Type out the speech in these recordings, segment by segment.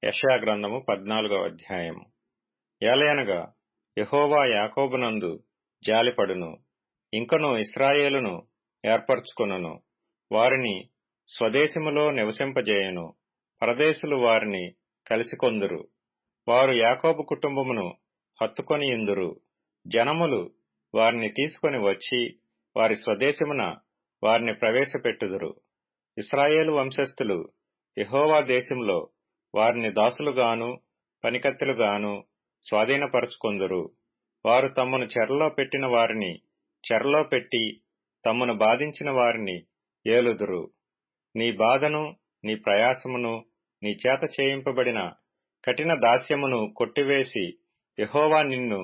యెషయా గ్రంథము 14వ అధ్యాయము. ఏలయనగా యెహోవా యాకోబునందు జాలిపడును, ఇంకను ఇశ్రాయేలును ఏర్పరచుకొనును. వారిని స్వదేశములో నివసింపజేయును, పరదేశులు వారిని కలిసికొందురు. వారు యాకోబు కుటుంబమును హత్తుకొనియుందురు. జనములు వారిని తీసుకొని వచ్చి వారి స్వదేశమున వారిని ప్రవేశపెట్టుదురు. ఇశ్రాయేలు వంశస్థులు యెహోవా దేశంలో వారిని దాసులుగాను పనికత్తెలుగాను స్వాధీనపరచుకొందురు. వారు తమ్మును చెరలో పెట్టిన వారిని చెరలో పెట్టి తమ్మును బాధించిన వారిని ఏలుదురు. నీ బాధను, నీ ప్రయాసమును, నీ చేత చేయింపబడిన కఠిన దాస్యమును కొట్టివేసి యెహోవా నిన్ను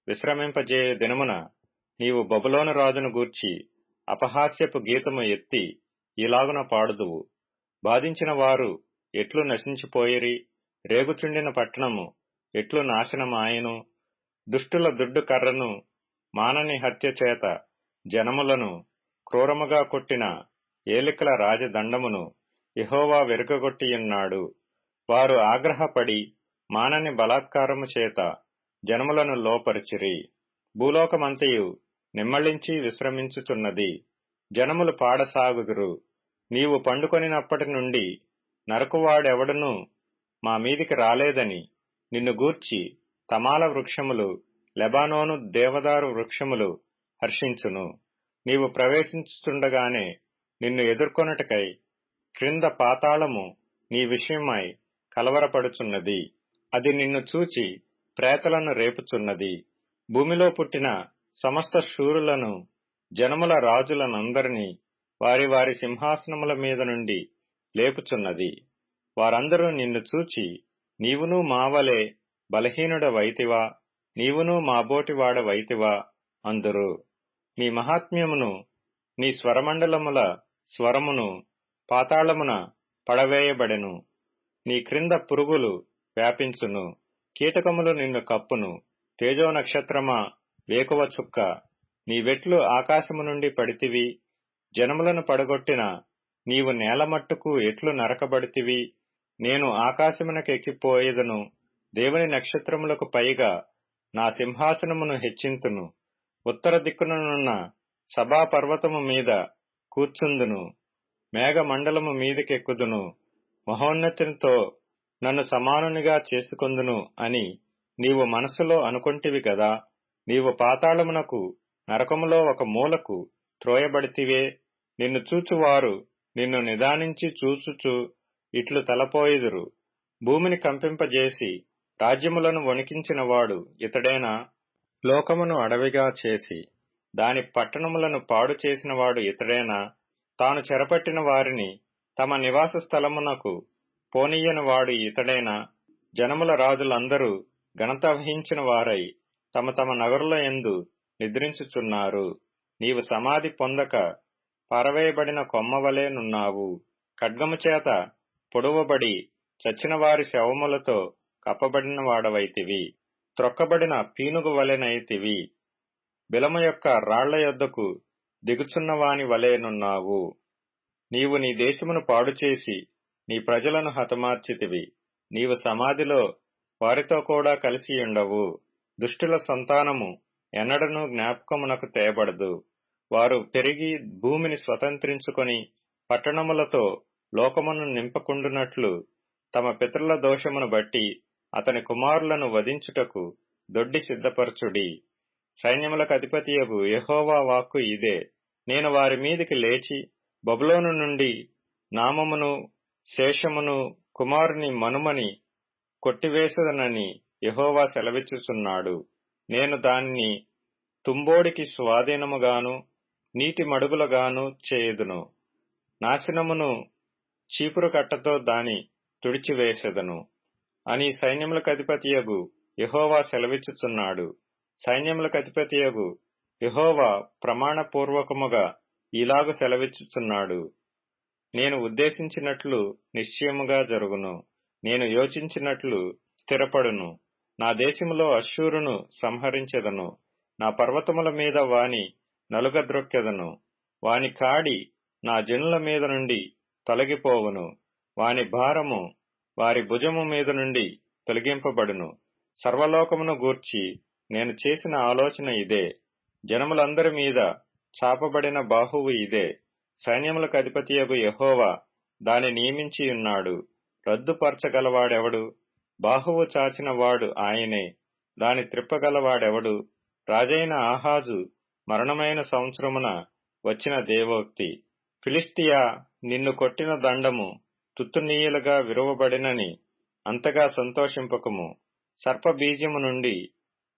విశ్రమింపజేయ దినమున నీవు బబులోను రాజును గూర్చి అపహాస్యపు గీతము ఎత్తి ఇలాగున పాడుదువు. బాధించిన వారు ఎట్లు నశించిపోయిరి, రేగుచుండిన పట్టణము ఎట్లు నాశనమాయెను. దుష్టుల దుడ్డు కర్రను, మానని హత్య చేత జనములను క్రూరముగా కొట్టిన ఏలికల రాజదండమును యెహోవా విరగగొట్టియున్నాడు. వారు ఆగ్రహపడి మానని బలాత్కారము చేత జనములను లోపరిచిరి. భూలోకమంతయు నిమ్మళించి విశ్రమించుచున్నది. జనములు పాడసాగుదురు. నీవు పండుకొనినప్పటి నుండి నరకువాడెవడనూ మా మీదికి రాలేదని నిన్ను గూర్చి తమాల వృక్షములు, లెబానోను దేవదారు వృక్షములు హర్షించును. నీవు ప్రవేశించుచుండగానే నిన్ను ఎదుర్కొనుటకై క్రింద పాతాళము నీ విషయమై కలవరపడుచున్నది. అది నిన్ను చూచి ప్రేతలను రేపుచున్నది. భూమిలో పుట్టిన సమస్త శూరులను, జనముల రాజులనందరినీ వారి వారి సింహాసనముల మీద నుండి లేపుచున్నది. వారందరూ నిన్ను చూచి, నీవునూ మావలే బలహీనుడవైతివా, నీవునూ మాబోటివాడవైతివా అందురు. నీ మహాత్మ్యమును, నీ స్వరమండలముల స్వరమును పాతాళమున పడవేయబడెను. నీ క్రింద పురుగులు వ్యాపించును, కీటకములు నిన్ను కప్పును. తేజో నక్షత్రమా, వేకువ చుక్క, నీ వెట్లు ఆకాశము నుండి పడితివి. జనములను పడగొట్టిన నీవు నేలమట్టుకు ఎట్లు నరకబడితివి. నేను ఆకాశమునకెక్కిపోయేదను, దేవుని నక్షత్రములకు పైగా నా సింహాసనమును హెచ్చింతును. ఉత్తర దిక్కుననున్న సభాపర్వతము మీద కూర్చుందును, మేఘమండలము మీదకెక్కుదును, మహోన్నతితో నన్ను సమానునిగా చేసుకొందును అని నీవు మనస్సులో అనుకొంటివి గదా. నీవు పాతాళమునకు, నరకములో ఒక మూలకు త్రోయబడితివే. నిన్ను చూచువారు నిన్ను నిదానించి చూచుచు ఇట్లు తలపోయిదురు, భూమిని కంపింపజేసి రాజ్యములను వణికించినవాడు ఇతడేనా? లోకమును అడవిగా చేసి దాని పట్టణములను పాడు చేసినవాడు ఇతడేనా? తాను చెరపట్టిన వారిని తమ నివాస స్థలమునకు పోనీయని వాడు ఇతడేనా? జనముల రాజులందరూ ఘనత వహించిన వారై తమ తమ నగరుల యందు నిద్రించుచున్నారు. నీవు సమాధి పొందక పారవేయబడిన కొమ్మవలే నున్నావు. ఖడ్గము చేత పొడవబడి చచ్చిన వారి శవములతో కప్పబడిన వాడవైతివి. త్రొక్కబడిన పీనుగు వలెనైతివి. బిలము యొక్క రాళ్ల యొద్దకు దిగుచున్నవాని వలెనున్నావు. నీవు నీ దేశమును పాడుచేసి నీ ప్రజలను హతమార్చితివి. నీవు సమాధిలో వారితో కూడా కలిసియుండవు. దుష్టుల సంతానము ఎన్నడనూ జ్ఞాపకమునకు తేబడదు. వారు పెరిగి భూమిని స్వతంత్రించుకొని పట్టణములతో లోకమును నింపకుండునట్లు తమ పితరుల దోషమును బట్టి అతని కుమారులను వధించుటకు దొడ్డి సిద్ధపరచుడి. సైన్యములకు అధిపతియగు యెహోవా వాక్కు ఇదే. నేను వారి మీదికి లేచి బబులోను నుండి నామమును, శేషమును, కుమారుని మనుమని కొట్టివేసదనని యెహోవా సెలవిచ్చుచున్నాడు. నేను దానిని తుంబోడికి స్వాధీనముగాను, నీటి మడుగులగాను చేయుదును. నాశనమును చీపురు కట్టతో దాని తుడిచివేసెదను అని సైన్యములకు అధిపతియగు యెహోవా సెలవిచ్చుచున్నాడు. సైన్యములకు అధిపతియగు యెహోవా ప్రమాణపూర్వకముగా ఇలాగు సెలవిచ్చుచున్నాడు. నేను ఉద్దేశించినట్లు నిశ్చయముగా జరుగును, నేను యోచించినట్లు స్థిరపడును. నా దేశములో అశ్షూరును సంహరించెదను, నా పర్వతముల మీద వాని నలుగద్రొక్కెదను. వాని కాడి నా జనుల మీద నుండి తొలగిపోవును, వాని భారము వారి భుజము మీద నుండి తొలగింపబడును. సర్వలోకమును గూర్చి నేను చేసిన ఆలోచన ఇదే. జనములందరి మీద చాపబడిన బాహువు ఇదే. సైన్యములకు అధిపతియగు యెహోవా దాని నియమించియున్నాడు. రద్దుపరచగలవాడెవడు? బాహువు చాచిన వాడు ఆయనే. దాని త్రిప్పగలవాడెవడు? రాజైన ఆహాజు మరణమైన సంవత్సరమున వచ్చిన దేవోక్తి. ఫిలిష్తియా, నిన్ను కొట్టిన దండము తుత్తునీయులుగా విరువబడినని అంతగా సంతోషింపకము. సర్పబీజము నుండి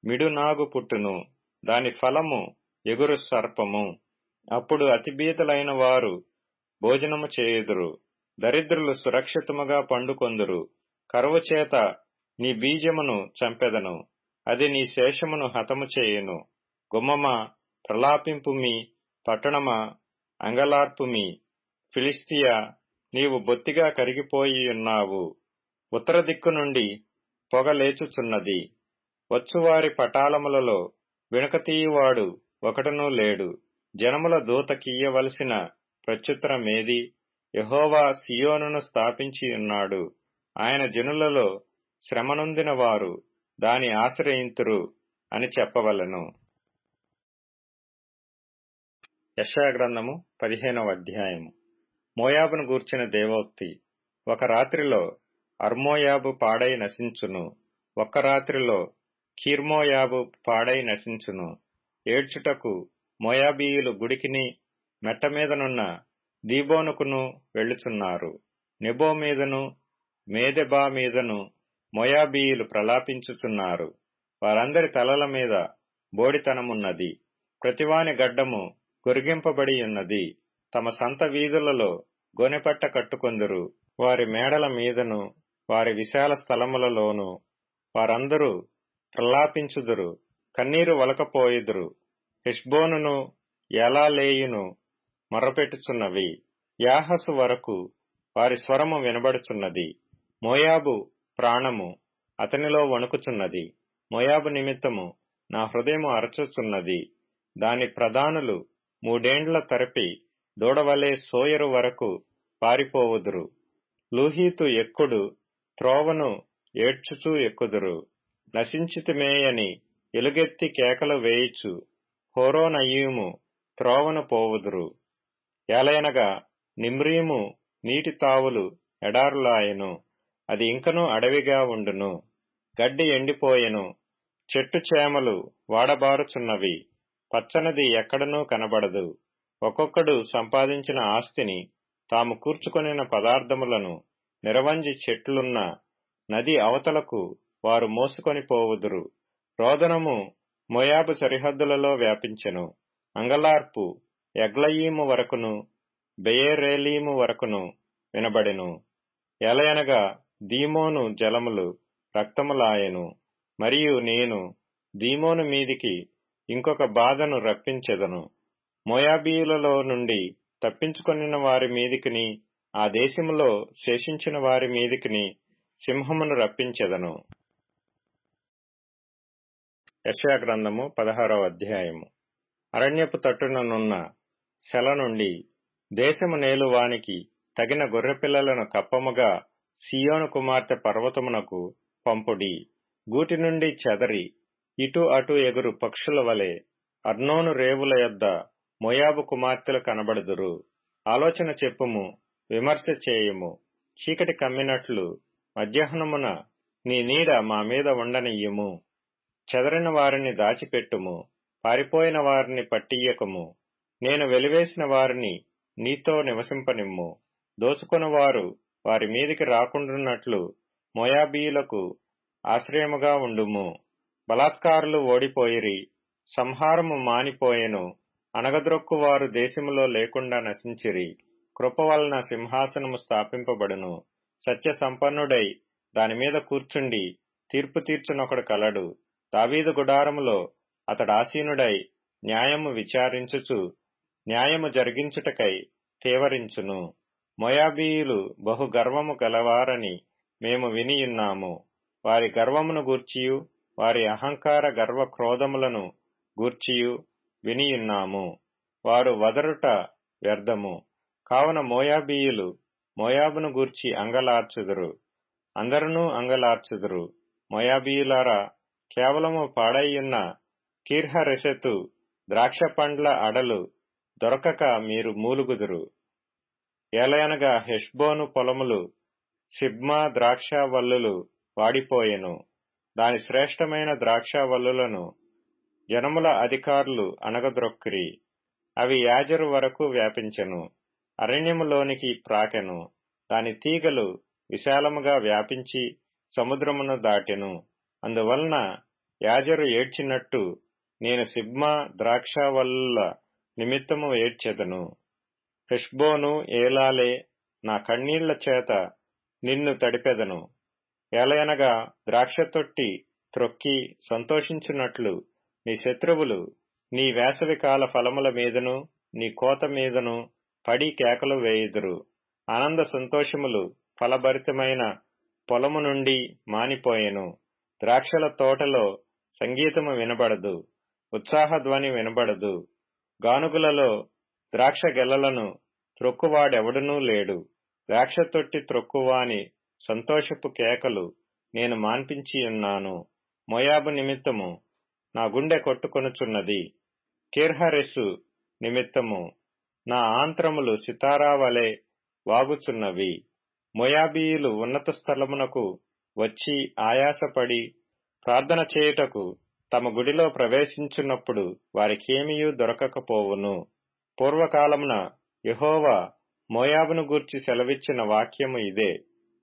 మిడునాగు పుట్టును, దాని ఫలము ఎగురు సర్పము. అప్పుడు అతిబీదలైన వారు భోజనము చేయుదురు, దరిద్రులు సురక్షితముగా పండుకొందురు. కరువు చేత నీ బీజమును చంపెదను, అది నీ శేషమును హతము చేయును. గుమ్మమా, ప్రలాపింపుమి, పట్టణమా, అంగలార్పుమి. ఫిలిష్తియా, నీవు బొత్తిగా కరిగిపోయియున్నావు. ఉత్తర దిక్కు నుండి పొగ లేచుచున్నది. వచ్చువారి పటాలములలో వెనుకతీయువాడు ఒకడునూ లేడు. జనముల దూత కీయవలసిన ప్రత్యుత్తరమేది? యెహోవా సియోనును స్థాపించియున్నాడు. ఆయన జనులలో శ్రమనొందిన వారు దాని ఆశ్రయింతురు అని చెప్పవలెను. యెషయా గ్రంథము 15వ అధ్యాయము. మోయాబును గూర్చిన దేవోక్తి. ఒక రాత్రిలో అర్మోయాబు పాడై నశించును. ఒక్క రాత్రిలో కీర్మోయాబు పాడై నశించును. ఏడ్చుటకు మోయాబీయులు గుడికిని మెట్టమీదనున్న దీబోనుకును వెళ్ళుచున్నారు. నెబో మీదను మేదెబా మీదను మోయాబీయులు ప్రలాపించుచున్నారు. వారందరి తలల మీద బోడితనమున్నది. ప్రతివాని గడ్డము గొరిగింపబడి ఉన్నది. తమ సంత వీధులలో గోనెపట్ట కట్టుకొందురు. వారి మేడల మీదను వారి విశాల స్థలములలోను వారందరూ ప్రలాపించుదురు, కన్నీరు వలకపోయుదురు. హెష్బోనును ఎలాలేయును మొర్రపెట్టుచున్నవి. యాహసు వరకు వారి స్వరము వినబడుచున్నది. మోయాబు ప్రాణము అతనిలో వణుకుచున్నది. మోయాబు నిమిత్తము నా హృదయము అరచుచున్నది. దాని ప్రధానులు 3 ఏండ్ల తరపి దూడవలే సోయరు వరకు పారిపోవుదురు. లూహీతు ఎక్కుడు త్రోవను ఏడ్చుచూ ఎక్కుదురు. నశించితిమేయని ఎలుగెత్తి కేకలు వేయిచు హోరోనయీము త్రోవను పోవుదురు. ఏలయనగా నిమ్రీము నీటి తావులు ఎడారులాయెను, అది ఇంకనూ అడవిగా ఉండును. గడ్డి ఎండిపోయెను, చెట్టు చేమలు వాడబారుచున్నవి. పచ్చనిది ఎక్కడనూ కనబడదు. ఒక్కొక్కడు సంపాదించిన ఆస్తిని, తాము కూర్చుకొనిన పదార్థములను నిరవంజి చెట్లున్న నది అవతలకు వారు మోసుకొని పోవుదురు. రోదనము మోయాబు సరిహద్దులలో వ్యాపించెను. అంగలార్పు ఎగ్లయీము వరకును బెయేరేలీము వరకును వినబడెను. ఎలయనగా దీమోను జలములు రక్తములాయెను. మరియు నేను దీమోను మీదికి ఇంకొక బాధను రప్పించెదను. మోయాబీయులలో నుండి తప్పించుకొనిన వారి మీదికిని, ఆ దేశములో శేషించిన వారి మీదికిని సింహమును రప్పించెదను. యెషయా గ్రంథము 16వ అధ్యాయము. అరణ్యపు తట్టుననున్న సెల నుండి దేశము నేలువానికి తగిన గొర్రెపిల్లలను కప్పముగా సీయోను కుమార్తె పర్వతమునకు పంపుడి. గూటి నుండి చెదరి ఇటు అటు ఎగురు పక్షుల వలె అర్నోను రేవుల యొద్ద మోయాబు కుమార్తెలు కనబడుదురు. ఆలోచన చెప్పుము, విమర్శ చేయుము. చీకటి కమ్మినట్లు మధ్యాహ్నమున నీ నీడ మా మీద ఉండనియ్యుము. చెదరిన వారిని దాచిపెట్టుము, పారిపోయిన వారిని పట్టియ్యకము. నేను వెలివేసిన వారిని నీతో నివసింపనిమ్ము. దోచుకొనువారు వారి మీదికి రాకుండున్నట్లు మోయాబీయులకు ఆశ్రయముగా ఉండుము. బలాత్కారులు ఓడిపోయిరి, సంహారము మానిపోయెను. అనగద్రొక్కువారు దేశములో లేకుండా నశించిరి. కృప వలన సింహాసనము స్థాపింపబడును. సత్య సంపన్నుడై దానిమీద కూర్చుండి తీర్పు తీర్చునొకడు కలడు. దావీదు గుడారములో అతడాసీనుడై న్యాయము విచారించుచు న్యాయము జరిగించుటకై తేవరించును. మోయాబీయులు బహు గర్వము గలవారని మేము వినియున్నాము. వారి గర్వమును గూర్చియు వారి అహంకార గర్వ క్రోధములను గూర్చియు వినియున్నాము. వారు వదరుట వ్యర్థము. కావున మోయాబీయులు మోయాబును గూర్చి అంగలార్చుదురు. అందరునూ అంగలార్చుదురు. మోయాబీయులారా, కేవలము పాడైయున్న కీర్హరెశెతు ద్రాక్ష పండ్ల అడలు దొరకక మీరు మూలుగుదురు. ఏలయనగా హెష్బోను పొలములు, సిబ్మా ద్రాక్షావల్లులు వాడిపోయెను. దాని శ్రేష్టమైన ద్రాక్షావల్లులను జనముల అధికారులు అణగద్రొక్కిరి. అవి యాజరు వరకు వ్యాపించెను, అరణ్యములోనికి ప్రాకెను. దాని తీగలు విశాలముగా వ్యాపించి సముద్రమును దాటెను. అందువలన యాజరు ఏడ్చినట్టు నేను సిబ్మా ద్రాక్షావల్లుల నిమిత్తము ఏడ్చెదను. హెష్బోను, ఏలాలే, నా కన్నీళ్ల చేత నిన్ను తడిపెదను. ఏలయనగా ద్రాక్ష తొట్టి త్రొక్కి సంతోషించున్నట్లు నీ శత్రువులు నీ వేసవికాల ఫలముల మీదను నీ కోత మీదను పడి కేకలు వేయుదురు. ఆనంద సంతోషములు ఫలభరితమైన పొలము నుండి మానిపోయెను. ద్రాక్షల తోటలో సంగీతము వినబడదు, ఉత్సాహధ్వని వినబడదు. గానుగులలో ద్రాక్ష గెలలను త్రొక్కువాడెవడునూ లేడు. ద్రాక్ష తొట్టి త్రొక్కువాని సంతోషపు కేకలు నేను మాన్పించియున్నాను. మోయాబు నిమిత్తము నా గుండె కొట్టుకొనుచున్నది. కీర్హరెసు నిమిత్తము నా ఆంత్రములు సితారా వలె వాగుచున్నవి. మోయాబీయులు ఉన్నత స్థలమునకు వచ్చి ఆయాసపడి ప్రార్థన చేయుటకు తమ గుడిలో ప్రవేశించున్నప్పుడు వారికేమియూ దొరకకపోవును. పూర్వకాలమున యెహోవా మోయాబును గూర్చి సెలవిచ్చిన వాక్యము ఇదే.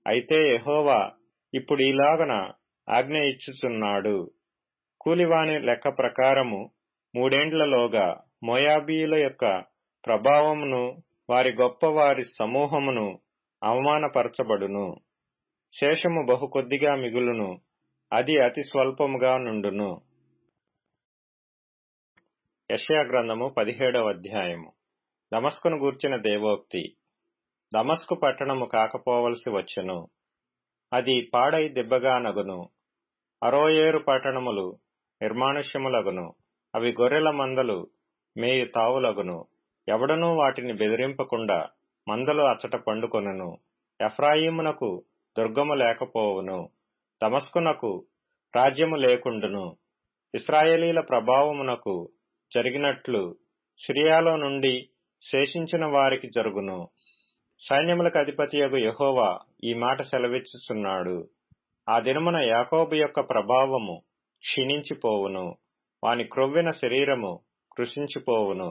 అయితే యెహోవా ఇప్పుడు ఇలాగన ఆజ్ఞ ఇచ్చుచున్నాడు. కూలివాని లెక్క ప్రకారము 3 ఏండ్లలోగా మోయాబీయుల యొక్క ప్రభావమును వారి గొప్పవారి సమూహమును అవమానపరచబడును. శేషము బహు కొద్దిగా మిగులును, అది అతి స్వల్పముగా నుండును. యెషయా గ్రంథము 17వ అధ్యాయము. దమస్కును గూర్చిన దేవోక్తి. దమస్కు పట్టణము కాకపోవలసి వచ్చెను, అది పాడై దిబ్బగా నగును. అరోయేరు పట్టణములు నిర్మానుష్యములగును, అవి గొర్రెల మందలు మేయు తావులగును. ఎవడనూ వాటిని బెదిరింపకుండా మందలు అచ్చట పండుకొనును. ఎఫ్రాయిమునకు దుర్గము లేకపోవును, దమస్కునకు రాజ్యము లేకుండును. ఇశ్రాయేలీల ప్రభావమునకు జరిగినట్లు సిరియాలో నుండి శేషించిన వారికి జరుగును. సైన్యములకు అధిపతియగు యెహోవా ఈ మాట సెలవిచ్చుచున్నాడు. ఆ దినమున యాకోబు యొక్క ప్రభావము క్షీణించిపోవును, వాని క్రొవ్విన శరీరము కృశించిపోవును.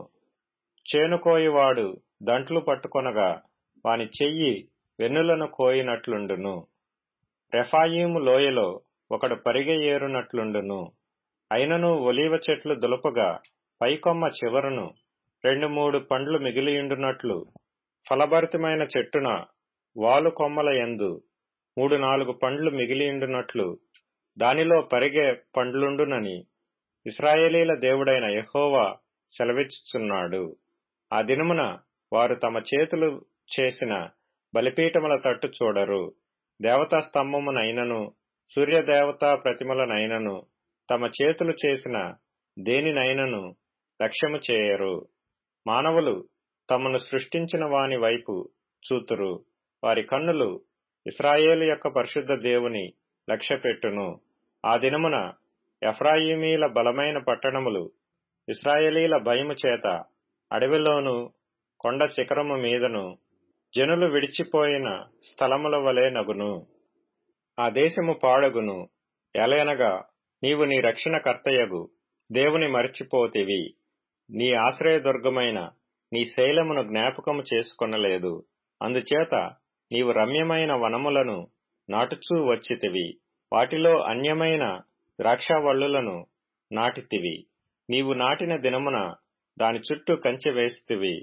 చేనుకోయివాడు దంట్లు పట్టుకొనగా వాని చెయ్యి వెన్నులను కోయినట్లుండును. రెఫాయీము లోయలో ఒకడు పరిగె ఏరునట్లుండును. అయినను ఒలీవ చెట్లు దులుపగా పైకొమ్మ చివరను 2-3 పండ్లు మిగిలియుండునట్లు, ఫలభరితమైన చెట్టున వాలు కొమ్మల యందు 3-4 పండ్లు మిగిలియుండునట్లు దానిలో పరిగె పండ్లుండునని ఇశ్రాయేలీల దేవుడైన యెహోవా సెలవిచ్చుచున్నాడు. ఆ దినమున వారు తమ చేతులు చేసిన బలిపీఠముల తట్టు చూడరు. దేవతా స్తంభమునైనను సూర్యదేవతా ప్రతిమలనైనను తమ చేతులు చేసిన దేనినైనను లక్ష్యము చేయరు. మానవులు తమను సృష్టించిన వాని వైపు చూతురు. వారి కన్నులు ఇశ్రాయేలు యొక్క పరిశుద్ధ దేవుని లక్ష్యపెట్టును. ఆ దినమున ఎఫ్రాయిమీల బలమైన పట్టణములు ఇశ్రాయేలీల భయము చేత అడవిలోను కొండ శిఖరము మీదను జనులు విడిచిపోయిన స్థలముల వలె నగును. ఆ దేశము పాడగును. ఎలయనగా నీవు నీ రక్షణకర్తయగు దేవుని మరచిపోతివి. నీ ఆశ్రయదుర్గమైన నీ శైలమును జ్ఞాపకము చేసుకొనలేదు. అందుచేత నీవు రమ్యమైన వనములను నాటుచూ వచ్చితివి, వాటిలో అన్యమైన ద్రాక్షావల్లులను నాటితివి. నీవు నాటిన దినమున దాని చుట్టూ కంచె వేసితివి.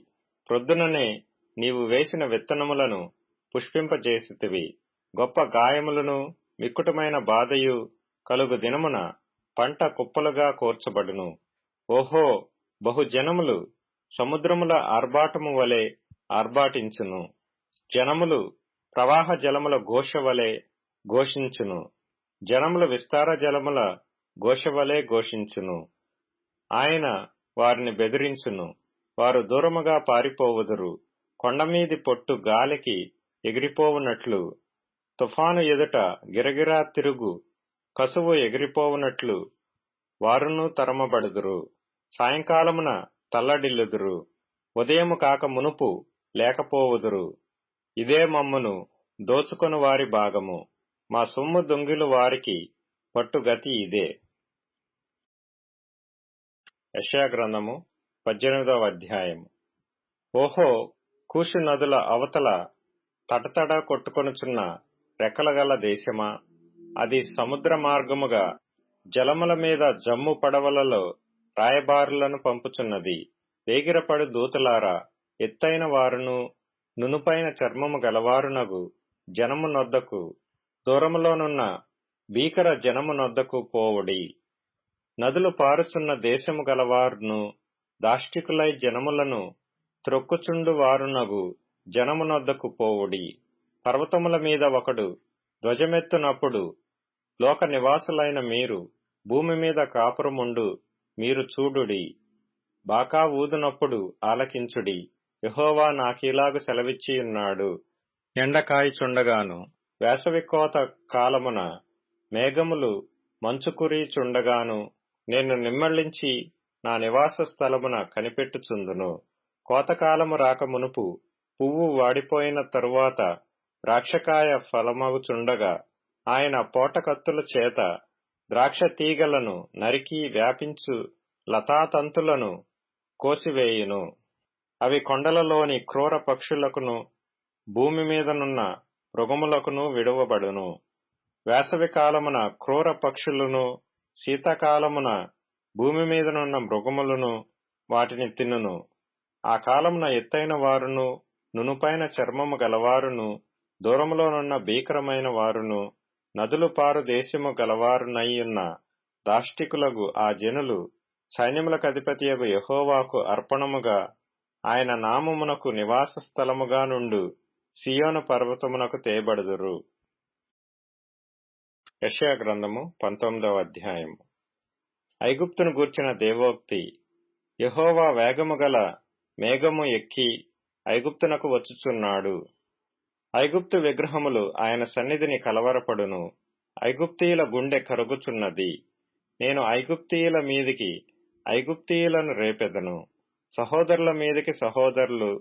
ప్రొద్దుననే నీవు వేసిన విత్తనములను పుష్పింపజేసితివి. గొప్ప గాయములను మిక్కుటమైన బాధయు కలుగు దినమున పంట కుప్పలుగా కూర్చబడును. ఓహో, బహుజనములు సముద్రముల ఆర్భాటము వలె ఆర్భాటించును. జనములు ప్రవాహ జలముల ఘోష వలె ఘోషించును. జనములు విస్తార జలముల ఘోష వలె ఘోషించును. ఆయన వారిని బెదిరించును, వారు దూరముగా పారిపోవుదురు. కొండమీది పొట్టు గాలికి ఎగిరిపోవునట్లు తుఫాను ఎదుట గిరగిరా తిరుగు కసువు ఎగిరిపోవునట్లు వారును తరమబడుదురు. సాయంకాలమున తల్లడిల్లుదురు, ఉదయము కాక మునుపు లేకపోవుదురు. ఇదే మమ్మును దోచుకొని వారి భాగము, మా సొమ్ము దొంగిలు వారికి పట్టుగతి ఇదే. యెషయా గ్రంథము 18వ అధ్యాయము. ఓహో, కూషు నదుల అవతల తటతడ కొట్టుకొనుచున్న రెక్కలగల దేశమా, అది సముద్ర మార్గముగా జలముల మీద జమ్ము పడవలలో రాయబారులను పంపుచున్నది. వేగిరపడు దూతలారా, ఎత్తైన వారును నునుపైన చర్మము గలవారునగు జనము నొద్దకు, దూరములోనున్న భీకర జనము నొద్దకు పోవుడి. నదులు పారుచున్న దేశము గలవారును దాష్టికులై జనములను త్రొక్కుచుండు వారునగు జనము నొద్దకు పోవుడి. పర్వతముల మీద ఒకడు ధ్వజమెత్తునప్పుడు లోక నివాసులైన మీరు, భూమి మీద కాపురముండు మీరు చూడుడి. బాకా ఊదునప్పుడు ఆలకించుడి. యెహోవా నాకీలాగు సెలవిచ్చియున్నాడు. ఎండ కాయుచుండగాను, వేసవి కోత కాలమున మేఘములు మంచు కురియుచుండగాను నేను నిమ్మళించి నా నివాస స్థలమున కనిపెట్టుచుందును. కోతకాలము రాక మునుపు, పువ్వు వాడిపోయిన తరువాత ద్రాక్షకాయ ఫలమగుచుండగా ఆయన పోటకత్తుల చేత ద్రాక్ష తీగలను నరికి వ్యాపించు లతాతంతులను కోసివేయును. అవి కొండలలోని క్రూర పక్షులకును భూమి మీదనున్న మృగములకును విడువబడును. వేసవి కాలమున క్రూర పక్షులను, శీతాకాలమున భూమి మీదనున్న మృగములను వాటిని తినును. ఆ కాలమున ఎత్తైన వారును నునుపైన చర్మము గలవారును, దూరములోనున్న భీకరమైన వారును, నదులు పారు దేశము గలవారునయ్యున్న దాష్టికులగు ఆ జనులు సైన్యములకు అధిపతియగు యెహోవాకు అర్పణముగా, ఆయన నామమునకు నివాస స్థలముగా నుండు సియోను పర్వతమునకు తేబడుదురు. యెషయా గ్రంథము 19వ అధ్యాయము. ఐగుప్తును గూర్చిన దేవోక్తి. యెహోవా వేగము గల మేఘము ఎక్కి ఐగుప్తునకు వచ్చుచున్నాడు. ఐగుప్తు విగ్రహములు ఆయన సన్నిధిని కలవరపడును. ఐగుప్తీయుల గుండె కరుగుచున్నది. నేను ఐగుప్తీయుల మీదికి ఐగుప్తీయులను రేపెదను. సహోదరుల మీదికి సహోదరులు,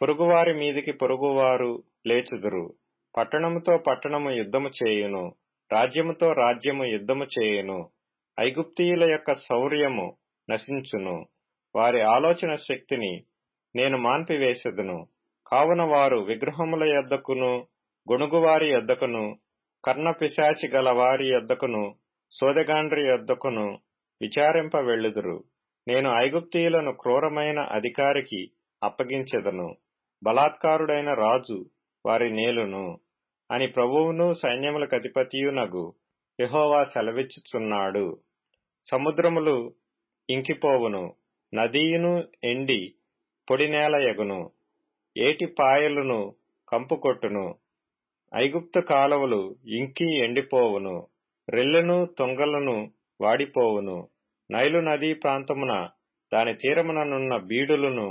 పొరుగువారి మీదికి పొరుగువారు లేచుదురు. పట్టణముతో పట్టణము యుద్ధము చేయును, రాజ్యముతో రాజ్యము యుద్ధము చేయును. ఐగుప్తీయుల యొక్క శౌర్యము నశించును, వారి ఆలోచన శక్తిని నేను మాన్పివేసెదను. కావున వారు విగ్రహముల యొద్దకును, గొణుగువారి యొద్దకును, కర్ణపిశాచి గల వారి యొద్దకును, సోదెగాండ్రి యొద్దకును విచారింప వెళ్ళుదురు. నేను ఐగుప్తీయులను క్రూరమైన అధికారికి అప్పగించెదను, బలాత్కారుడైన రాజు వారి నేలును అని ప్రభువును సైన్యములకు అధిపతియునగు యెహోవా సెలవిచ్చుచున్నాడు. సముద్రములు ఇంకిపోవును, నదియును ఎండి పొడి నేల యగును, ఏటి పాయలును కంపుకొట్టును. ఐగుప్తు కాలువలు ఇంకి ఎండిపోవును, రెల్లును తొంగలను వాడిపోవును. నైలు నదీ ప్రాంతమున దాని తీరముననున్న బీడులను,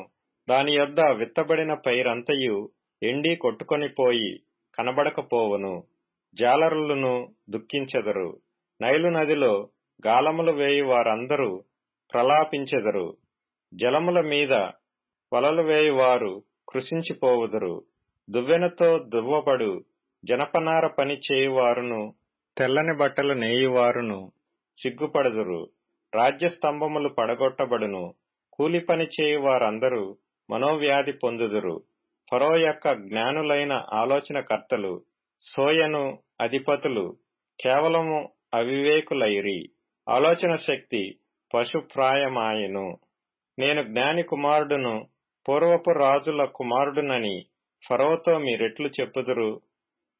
దాని యొద్ద విత్తబడిన పైరంతయు ఎండి కొట్టుకొనిపోయి కనబడకపోవును. జాలరులను దుఃఖించెదరు. నైలు నదిలో గాలములు వేయి వారందరూ ప్రలాపించెదరు. జలముల మీద వలలు వేయువారు కృశించిపోవుదురు. దువ్వెనతో దువ్వబడు జనపనార పని చేయువారును, తెల్లని బట్టలు నేయువారును సిగ్గుపడుదురు. రాజ్యస్తంభములు పడగొట్టబడును. కూలి పని చేయు వారందరూ మనోవ్యాధి పొందుదురు. ఫరో యొక్క జ్ఞానులైన ఆలోచనకర్తలు, సోయను అధిపతులు కేవలము అవివేకులైరి. ఆలోచన శక్తి పశుప్రాయమాయెను. నేను జ్ఞాని కుమారుడును, పూర్వపు రాజుల కుమారుడునని ఫరోతో మీరెట్లు చెప్పుదురు?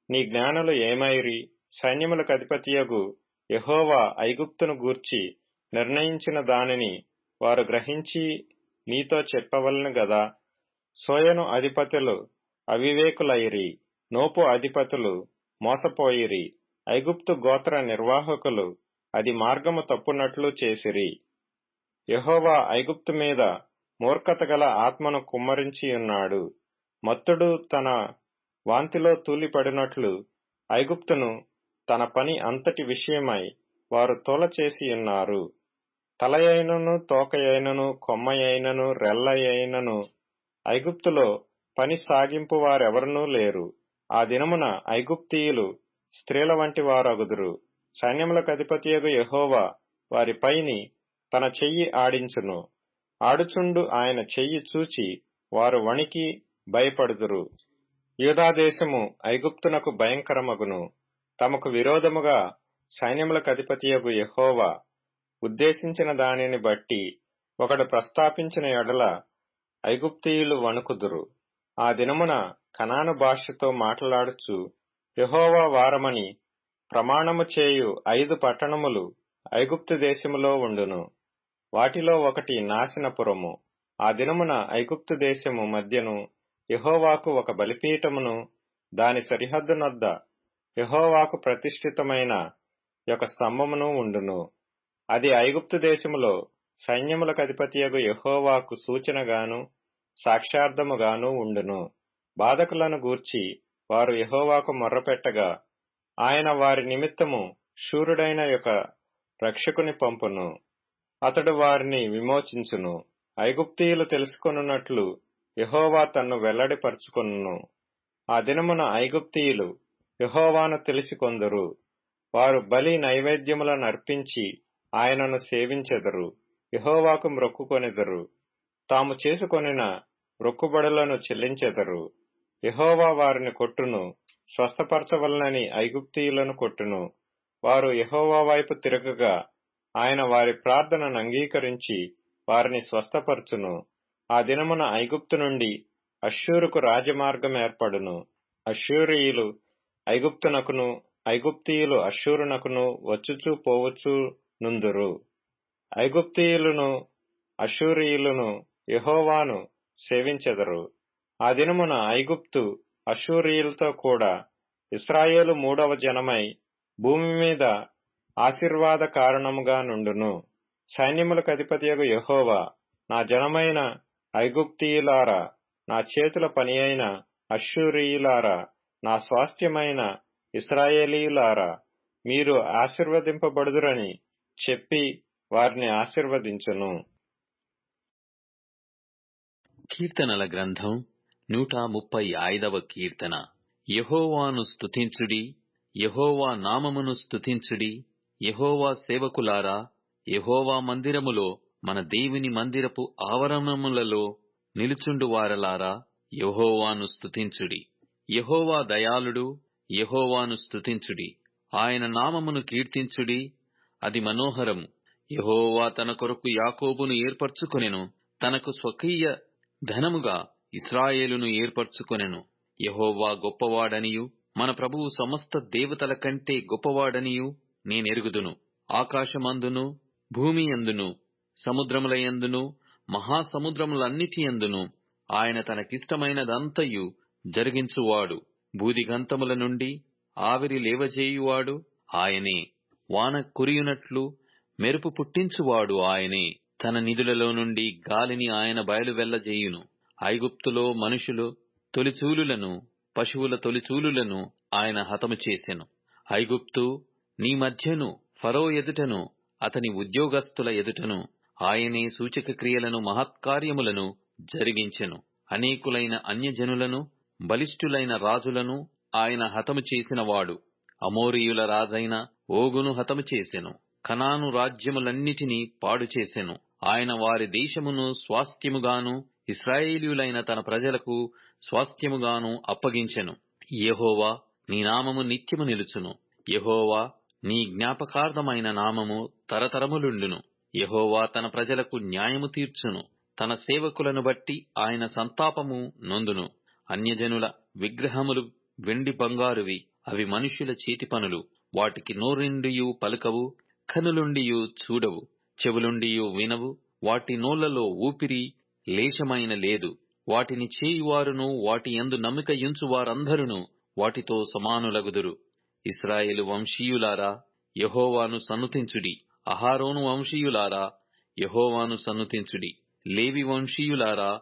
నీ జ్ఞానులు ఏమైరి? సైన్యములకు అధిపతియగు యెహోవా ఐగుప్తును గూర్చి నిర్ణయించిన దానిని వారు గ్రహించి నీతో చెప్పవలను గదా. సోయను అధిపతులు అవివేకులైరి, నోపు అధిపతులు మోసపోయిరి. ఐగుప్తు గోత్ర నిర్వాహకులు అది మార్గము తప్పునట్లు చేసిరి. యెహోవా ఐగుప్తు మీద మూర్ఖత గల ఆత్మను కుమ్మరించియున్నాడు. మత్తుడు తన వాంతిలో తూలిపడినట్లు ఐగుప్తును తన పని అంతటి విషయమై వారు తొలచేసియున్నారు. తలయైనను, తోకయైనను, కొమ్మయైనను, రెల్లయైనను ఐగుప్తులో పని సాగింపు వారెవరునూ లేరు. ఆ దినమున ఐగుప్తీయులు స్త్రీల వంటి వారగుదురు. సైన్యములకు అధిపతియగు యెహోవా వారి పైని తన చెయ్యి ఆడించును. ఆడుచుండు ఆయన చెయ్యి చూచి వారు వణికి భయపడుదురు. యూదాదేశము ఐగుప్తునకు భయంకరమగును. తమకు విరోధముగా సైన్యములకు అధిపతియగు యెహోవా ఉద్దేశించిన దానిని బట్టి ఒకడు ప్రస్తాపించిన ఎడల ఐగుప్తీయులు వణుకుదురు. ఆ దినమున కనాను భాషతో మాట్లాడుచు యెహోవా వారమని ప్రమాణము చేయు 5 పట్టణములు ఐగుప్తు దేశములో ఉండును. వాటిలో ఒకటి నాశనపురము. ఆ దినమున ఐగుప్తు దేశము మధ్యను యెహోవాకు ఒక బలిపీఠమును, దాని సరిహద్దునొద్ద యెహోవాకు ప్రతిష్ఠితమైన ఒక స్తంభమును ఉండును. అది ఐగుప్తు దేశములో సైన్యములకు అధిపతియగు యెహోవాకు సూచనగాను సాక్ష్యార్థముగాను ఉండును. బాధకులను గూర్చి వారు యెహోవాకు మొర్రపెట్టగా ఆయన వారి నిమిత్తము శూరుడైన యొక్క రక్షకుని పంపును. అతడు వారిని విమోచించును. ఐగుప్తీయులు తెలుసుకొనున్నట్లు యెహోవా తన్ను వెల్లడిపరచుకొనును. ఆ దినమున ఐగుప్తీయులు యెహోవాను తెలిసికొందురు. వారు బలి నైవేద్యములను అర్పించి ఆయనను సేవించెదరు. యెహోవాకు మ్రొక్కుకొనెదరు. తాము చేసుకొనిన మ్రొక్కుబడులను చెల్లించెదరు. యెహోవా వారిని కొట్టును. స్వస్థపరచవలనని ఐగుప్తీయులను కొట్టును. వారు యెహోవా వైపు తిరగగా ఆయన వారి ప్రార్థనను అంగీకరించి వారిని స్వస్థపరచును. ఆ దినమున ఐగుప్తు నుండి అష్షూరుకు రాజమార్గం ఏర్పడును. అష్షూరీయులు ఐగుప్తునకును, ఐగుప్తీయులు అష్షూరునకును వచ్చుచూ పోవచ్చు నుందురు. ఐగుప్తీయులను అష్షూరీయులను యెహోవాను సేవించెదరు. ఆ దినమున ఐగుప్తు అష్షూరీయులతో కూడా ఇశ్రాయేలు 3వ జనమై భూమి మీద ఆశీర్వాద కారణముగా నుండును. సైన్యములకు అధిపతియగు యెహోవా, నా జనమైన ఐగుప్తీయులారా, నా చేతుల పని అయిన అష్షూరీయులారా, నా స్వాస్థ్యమైన ఇశ్రాయేలీయులారా, మీరు ఆశీర్వదింపబడుదురని చెప్పి వారిని ఆశీర్వదించును. కీర్తనల గ్రంథం 135వ కీర్తన. యెహోవాను స్తుతించుడి, యెహోవా నామమును స్తుతించుడి. యెహోవా సేవకులారా, యెహోవా మందిరములో, మన దేవుని మందిరపు ఆవరణములలో నిలుచుండు వారలారా, యెహోవాను స్తుతించుడి. యెహోవా దయాళుడు, యెహోవాను స్తుతించుడి. ఆయన నామమును కీర్తించుడి, అది మనోహరము. యెహోవా తన కొరకు యాకోబును ఏర్పరచుకొనెను, తనకు స్వకీయ ధనముగా ఇశ్రాయేలును ఏర్పరచుకొనెను. యెహోవా గొప్పవాడనియు, మన ప్రభువు సమస్త దేవతల కంటే గొప్పవాడనియు నేనెరుగుదును. ఆకాశమందును, భూమి యందును, సముద్రముల యందును, మహాసముద్రములన్నిటి యందును ఆయన తనకిష్టమైనదంతయు జరిగించువాడు. భూదిగంతముల నుండి ఆవిరి లేవజేయువాడు ఆయనే. వాన కురియునట్లు మెరుపు పుట్టించువాడు ఆయనే. తన నిధులలో నుండి గాలిని ఆయన బయలువెల్లజేయును. ఐగుప్తులో మనుషులు తొలిచూలులను, పశువుల తొలిచూలులను ఆయన హతము చేసెను. ఐగుప్తు నీ మధ్యను, ఫరో ఎదుటను, అతని ఉద్యోగస్తుల ఎదుటను ఆయనే సూచక క్రియలను, మహత్కార్యములను జరిగించెను. అనేకులైన అన్యజనులను, బలిష్ఠులైన రాజులను ఆయన హతము చేసినవాడు. అమోరీయుల రాజైన ఓగును హతము చేసెను. కనాను రాజ్యములన్నిటినీ పాడు చేసెను. ఆయన వారి దేశమును స్వాస్థ్యముగాను, ఇశ్రాయేలీయులైన తన ప్రజలకు స్వాస్థ్యముగాను అప్పగించెను. యెహోవా, నీ నామము నిత్యము నిలుచును. యెహోవా, నీ జ్ఞాపకార్థమైన నామము తరతరములుండును. యెహోవా తన ప్రజలకు న్యాయము తీర్చును. తన సేవకులను బట్టి ఆయన సంతాపము నొందును. అన్యజనుల విగ్రహములు వెండి బంగారువి, అవి మనుష్యుల చేతి పనులు. వాటికి నోరుండియు పలుకవు, కనులుండియు చూడవు, చెవులుండియు వినవు. వాటి నోళ్లలో ఊపిరి లేశమైన లేదు. వాటిని చేయువారును, వాటి యందు నమ్మిక యుంచువారందరును వాటితో సమానులగుదురు. ఇశ్రాయేలు వంశీయులారా, యెహోవాను సన్నుతించుడి. అహారోను వంశీయులారా, యెహోవాను సన్నుతించుడి. లేవి వంశీయులారా,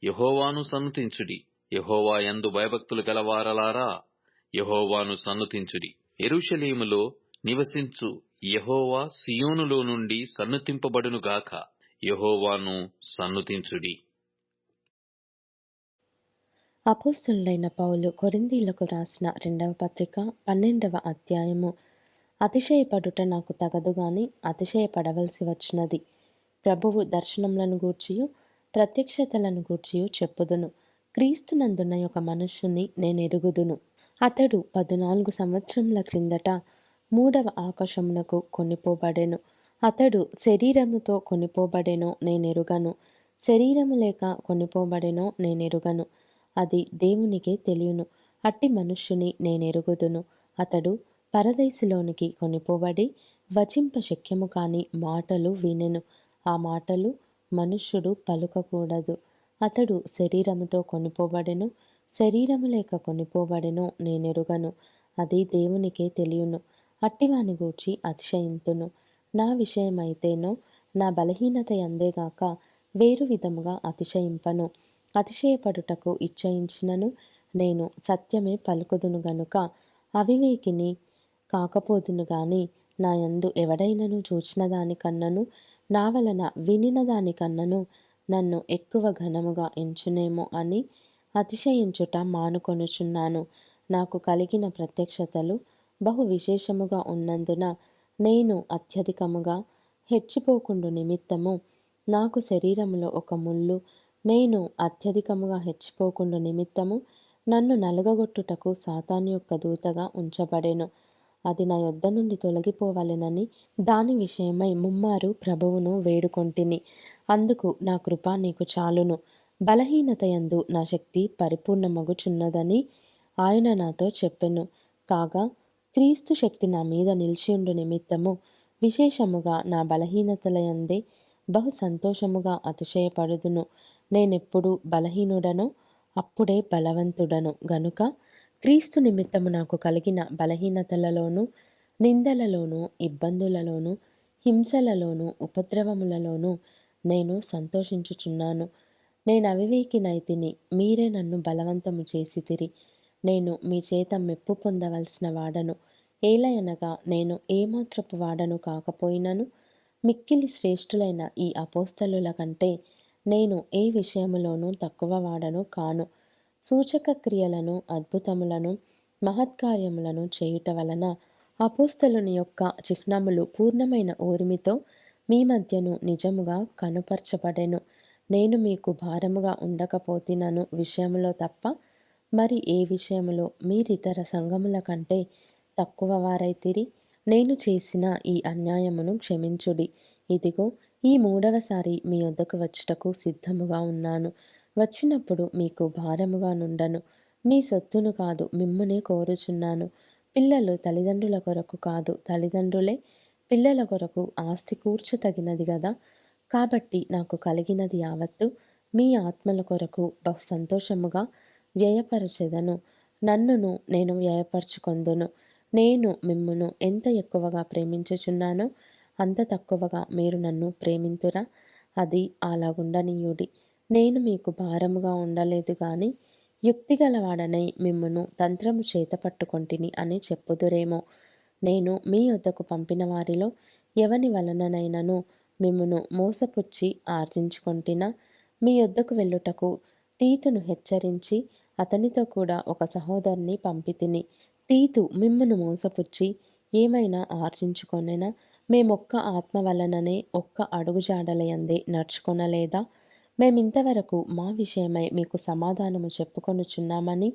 యెహోవాను సన్నుతించుడి. యెహోవా యందు భయభక్తులు గలవారలారా, యెహోవాను సన్నుతించుడి. యెరూషలేములో నివసించు యెహోవా సీయోనులో నుండి సన్నుతింపబడునుగాక. యెహోవాను సన్నుతించుడి. అపోస్తలుడైన పౌలు కొరింథీలకు రాసిన 2వ పత్రిక 12వ అధ్యాయము. అతిశయపడుట నాకు తగదు గాని అతిశయపడవలసి వచ్చినది. ప్రభువు దర్శనములను గూర్చియు ప్రత్యక్షతలను గూర్చియు చెప్పుదును. క్రీస్తునందున్న ఒక మనుష్యుని నేనెరుగుదును. అతడు 14 సంవత్సరముల క్రిందట 3వ ఆకాశమునకు కొనిపోబడెను. అతడు శరీరముతో కొనిపోబడెనో నేనెరుగను, శరీరము లేక కొనిపోబడెనో నేనెరుగను. అది దేవునికే తెలియను. అట్టి మనుష్యుని నేనెరుగుదును. అతడు పరదేశులోనికి కొనిపోబడి వచింప శక్యము కాని మాటలు వినెను. ఆ మాటలు మనుష్యుడు పలుకకూడదు. అతడు శరీరముతో కొనిపోబడెను, శరీరము లేక కొనిపోబడెనో నేనెరుగను. అది దేవునికే తెలియను. అట్టివాని గూర్చి అతిశయింతును. నా విషయమైతేనో నా బలహీనత యందేగాక వేరు విధముగా అతిశయింపను. అతిశయపడుటకు ఇచ్చయించినను నేను సత్యమే పలుకుదును గనుక అవివేకిని కాకపోదును గాని నా యందు ఎవడైనను చూచిన దానికన్నను నా వలన వినిన దానికన్నను నన్ను ఎక్కువ ఘనముగా ఎంచునేమో అని అతిశయించుట మానుకొనుచున్నాను. నాకు కలిగిన ప్రత్యక్షతలు బహు విశేషముగా ఉన్నందున నేను అత్యధికముగా హెచ్చిపోకుండు నిమిత్తము నాకు శరీరములో ఒక ముళ్ళు, నేను అత్యధికముగా హెచ్చిపోకుండు నిమిత్తము నన్ను నలుగగొట్టుటకు సాతాను యొక్క దూతగా ఉంచబడెను. అది నా యొద్ద నుండి తొలగిపోవలెనని దాని విషయమై ముమ్మారు ప్రభువును వేడుకొంటిని. అందుకు నా కృప నీకు చాలును, బలహీనత యందు నా శక్తి పరిపూర్ణమగుచున్నదని ఆయన నాతో చెప్పెను. కాగా క్రీస్తు శక్తి నా మీద నిలిచియుండు నిమిత్తము విశేషముగా నా బలహీనతల యందే బహు సంతోషముగా అతిశయపడుదును. నేనెప్పుడు బలహీనుడనో అప్పుడే బలవంతుడను గనుక క్రీస్తు నిమిత్తము నాకు కలిగిన బలహీనతలలోనూ, నిందలలోనూ, ఇబ్బందులలోనూ, హింసలలోనూ, ఉపద్రవములలోనూ నేను సంతోషించుచున్నాను. నేను అవివేకినైతిని, మీరే నన్ను బలవంతము చేసితిరి. నేను మీ చేత మెప్పు పొందవలసిన వాడను. ఏలయనగా నేను ఏమాత్రపు వాడను కాకపోయినను మిక్కిలి శ్రేష్ఠులైన ఈ అపోస్తలుల కంటే నేను ఏ విషయములోనూ తక్కువ వాడను కాను. సూచక క్రియలను, అద్భుతములను, మహత్కార్యములను చేయుట వలన అపోస్తలుని యొక్క చిహ్నములు పూర్ణమైన ఓర్మితో మీ మధ్యను నిజముగా కనుపరచబడెను. నేను మీకు భారముగా ఉండకపోతినను విషయములో తప్ప మరి ఏ విషయములో మీరితర సంఘముల కంటే తక్కువ వారైతిరి. నేను చేసిన ఈ అన్యాయమును క్షమించుడి. ఇదిగో ఈ 3వసారి మీ యొద్దకు వచ్చుటకు సిద్ధముగా ఉన్నాను. వచ్చినప్పుడు మీకు భారముగా నుండను. మీ సొత్తును కాదు మిమ్మునే కోరుచున్నాను. పిల్లలు తల్లిదండ్రుల కొరకు కాదు, తల్లిదండ్రులే పిల్లల కొరకు ఆస్తి కూర్చతగినది గదా. కాబట్టి నాకు కలిగినది యావత్తు మీ ఆత్మల కొరకు బహు సంతోషముగా వ్యయపరచెదను. నన్నును నేను వ్యయపరచుకొందును. నేను మిమ్మును ఎంత ఎక్కువగా ప్రేమించుచున్నానో అంత తక్కువగా మీరు నన్ను ప్రేమింతురా? అది అలాగుండనీయుడి. నేను మీకు భారముగా ఉండలేదు గాని యుక్తిగలవాడనై మిమ్మును తంత్రము చేత పట్టుకొంటిని అని చెప్పుదురేమో. నేను మీ యొద్దకు పంపిన వారిలో ఎవని వలననైనను మిమ్మును మోసపుచ్చి ఆర్జించుకొంటినా? మీ యొద్దకు వెళ్ళుటకు తీతును హెచ్చరించి అతనితో కూడా ఒక సహోదరుని పంపితిని. తీతు మిమ్మును మోసపుచ్చి ఏమైనా ఆర్జించుకొనెనా? మేమొక్క ఆత్మ వలననే ఒక్క అడుగుజాడలయందే నడుచుకొనలేదా? మేమింతవరకు మా విషయమై మీకు సమాధానము చెప్పుకొనుచున్నామని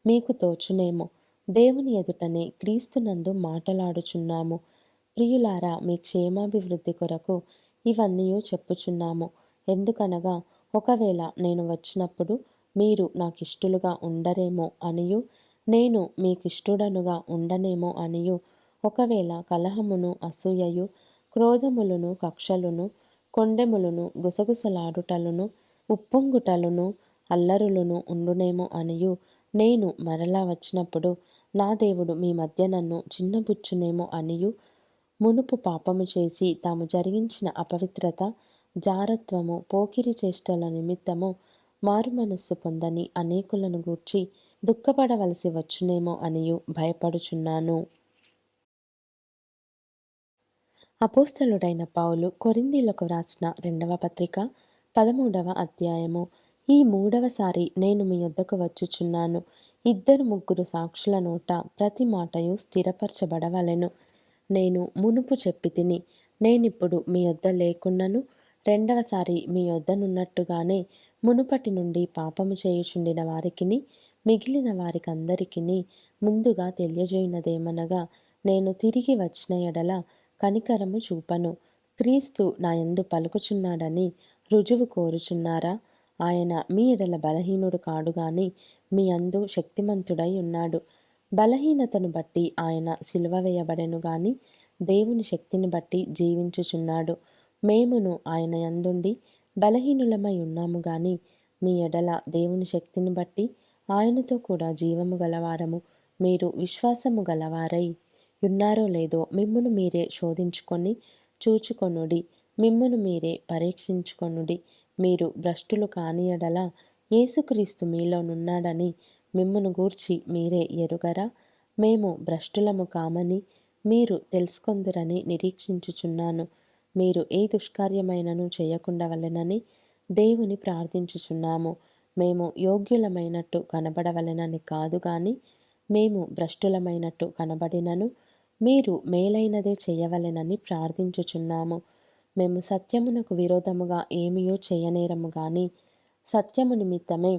మీకు తోచునేమో. దేవుని ఎదుటనే క్రీస్తునందు మాటలాడుచున్నాము. ప్రియులారా, మీ క్షేమాభివృద్ధి కొరకు ఇవన్నీ చెప్పుచున్నాము. ఎందుకనగా ఒకవేళ నేను వచ్చినప్పుడు మీరు నాకిష్టులుగా ఉండరేమో అనియు, నేను మీకిష్టుడనుగా ఉండనేమో అనియు, ఒకవేళ కలహమును, అసూయయు, క్రోధములను, కక్షలును, కొండెములను, గుసగుసలాడుటలను, ఉప్పొంగుటలను, అల్లరులను ఉండునేమో అనియు, నేను మరలా వచ్చినప్పుడు నా దేవుడు మీ మధ్య నన్ను చిన్నబుచ్చునేమో అనియు, మునుపు పాపము చేసి తాము జరిగించిన అపవిత్రత, జారత్వము, పోకిరి చేష్టల నిమిత్తము మారుమనస్సు పొందని అనేకులను గూర్చి దుఃఖపడవలసి వచ్చునేమో అనియు భయపడుచున్నాను. అపోస్తలుడైన పౌలు కొరింథీలకు వ్రాసిన 2వ పత్రిక 13వ అధ్యాయము. ఈ 3వసారి నేను మీ యొద్దకు వచ్చుచున్నాను. 2-3 సాక్షుల నోట ప్రతి మాటయు స్థిరపరచబడవలెను. నేను మునుపు చెప్పి తిని, నేనిప్పుడు మీ యొద్ద లేకున్నను, 2వసారి మీ యొద్దనున్నట్టుగానే మునుపటి నుండి పాపము చేయుచుండిన వారికిని మిగిలిన వారికందరికిని ముందుగా తెలియజేయునదేమనగా, నేను తిరిగి వచ్చిన ఎడల కనికరము చూపను. క్రీస్తు నా యందు పలుకుచున్నాడని రుజువు కోరుచున్నారా? ఆయన మీ ఎడల బలహీనుడు కాడు గాని మీ యందు శక్తిమంతుడై ఉన్నాడు. బలహీనతను బట్టి ఆయన సిలువ వేయబడెను గాని దేవుని శక్తిని బట్టి జీవించుచున్నాడు. మేమును ఆయన యందుండి బలహీనులమై ఉన్నాము గాని మీ ఎడల దేవుని శక్తిని బట్టి ఆయనతో కూడా జీవము గలవారము. మీరు విశ్వాసము గలవారై ఉన్నారో లేదో మిమ్మును మీరే శోధించుకొని చూచుకొనుడి. మిమ్మును మీరే పరీక్షించుకొనుడి. మీరు భ్రష్టులు కాని ఎడల యేసుక్రీస్తు మీలోనున్నాడని మిమ్మును గూర్చి మీరే ఎరుగరా? మేము భ్రష్టులము కామని మీరు తెలుసుకొందురని నిరీక్షించుచున్నాను. మీరు ఏ దుష్కార్యమైనను చేయకుండవలెనని దేవుని ప్రార్థించుచున్నాము. మేము యోగ్యులమైనట్టు కనబడవలెనని కాదు గాని మేము భ్రష్టులమైనట్టు కనబడినను మీరు మేలైనదే చేయవలెనని ప్రార్థించుచున్నాము. మేము సత్యమునకు విరోధముగా ఏమియో చేయనేరము గాని సత్యము నిమిత్తమే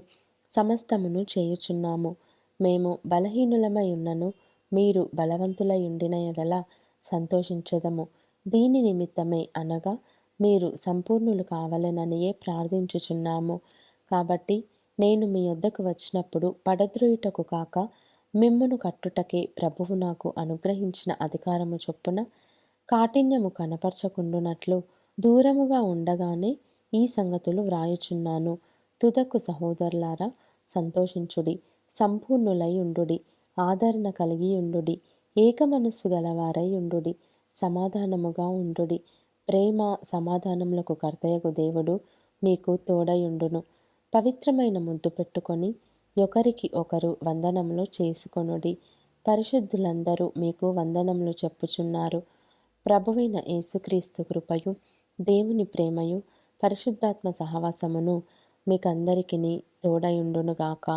సమస్తమును చేయుచున్నాము. మేము బలహీనులమై ఉన్నను మీరు బలవంతులై ఉండిన ఎడల సంతోషించెదము. దీని నిమిత్తమే అనగా మీరు సంపూర్ణులు కావలెననియే ప్రార్థించుచున్నాము. కాబట్టి నేను మీ యొద్దకు వచ్చినప్పుడు పడద్రోయుటకు కాక మిమ్మును కట్టుటకే ప్రభువు నాకు అనుగ్రహించిన అధికారము చొప్పున కాఠిన్యము కనపరచకుండునట్లు దూరముగా ఉండగానే ఈ సంగతులు వ్రాయుచున్నాను. తుదకు సహోదరులారా, సంతోషించుడి, సంపూర్ణులై ఉండుడి, ఆదరణ కలిగి ఉండుడి, ఏక మనస్సు గలవారై ఉండుడి, సమాధానముగా ఉండుడి. ప్రేమ సమాధానములకు కర్తయగు దేవుడు మీకు తోడయుండును. పవిత్రమైన ముద్దు పెట్టుకొని ఒకరికి ఒకరు వందనములు చేసుకొనుడి. పరిశుద్ధులందరూ మీకు వందనములు చెప్పుచున్నారు. ప్రభువైన యేసుక్రీస్తు కృపయు దేవుని ప్రేమయు పరిశుద్ధాత్మ సహవాసమును మీకందరికిని తోడయుండునుగాక.